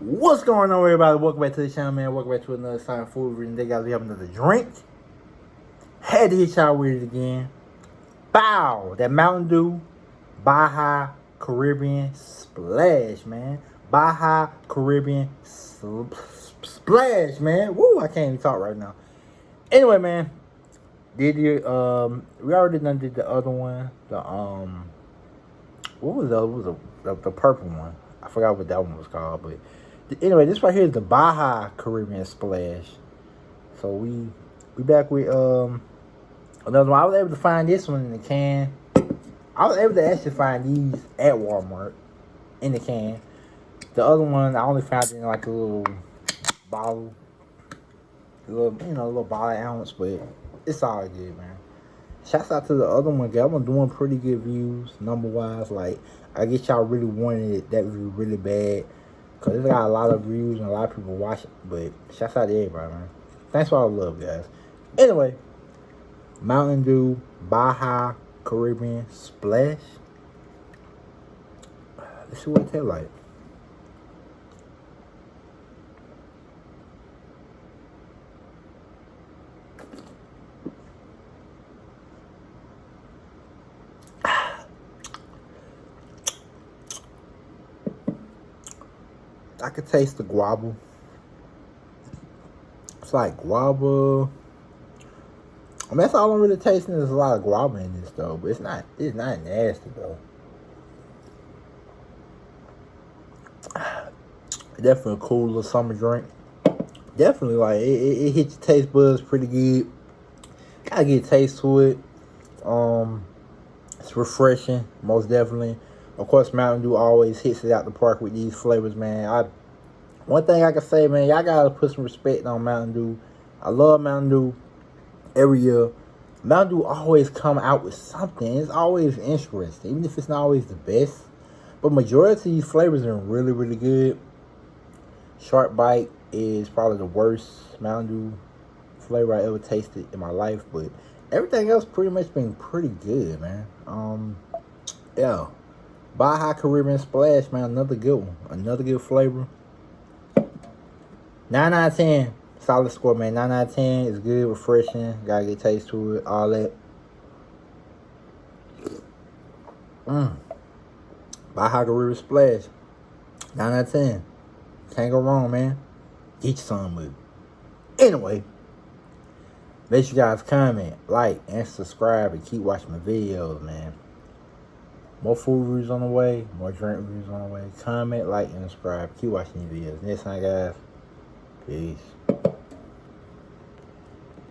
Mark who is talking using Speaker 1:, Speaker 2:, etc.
Speaker 1: What's going on, everybody? Welcome back to the channel, man. Welcome back to another Silent Food Reading. Today, guys, we have another drink. Had to hit y'all with it again. Bow! That Mountain Dew Baja Caribbean Splash, man. Baja Caribbean Splash, man. Woo! I can't even talk right now. Anyway, man, did you we already did the other one. What was the other? What was the purple one? I forgot what that one was called, but anyway, this right here is the Baja Caribbean Splash. So we back with another one. I was able to find this one in the can. I was able to actually find these at Walmart in the can. The other one I only found it in like a little bottle, a little bottle ounce, but it's all good, man. Shouts out to the other one. That one doing pretty good views, number wise. Like, I guess y'all really wanted that review really bad, because it's got a lot of views and a lot of people watch it. But shouts out to everybody, man. Thanks for all the love, guys. Anyway, Mountain Dew Baja Caribbean Splash. Let's see what it tastes like. I could taste the guava. It's like guava. I mean, that's all I'm really tasting. There's a lot of guava in this though, but it's not nasty though. Definitely a cool little summer drink. Definitely, like, it hits your taste buds pretty good. Gotta get a taste to it. It's refreshing, most definitely. Of course, Mountain Dew always hits it out the park with these flavors, man. One thing I can say, man, y'all gotta put some respect on Mountain Dew. I love Mountain Dew. Every year, Mountain Dew always come out with something. It's always interesting, even if it's not always the best. But majority of these flavors are really, really good. Shark Bite is probably the worst Mountain Dew flavor I ever tasted in my life, but everything else pretty much been pretty good, man. Yeah. Baja Caribbean Splash, man, another good one. Another good flavor. 9 out of 10. Solid score, man. 9 out of 10 is good, refreshing. Gotta get taste to it, all that. Baja Caribbean Splash. 9 out of 10. Can't go wrong, man. Get you some with it. Anyway, make sure you guys comment, like, and subscribe, and keep watching my videos, man. More food reviews on the way, more drink reviews on the way. Comment, like, and subscribe. Keep watching these videos. Next time, guys. Peace.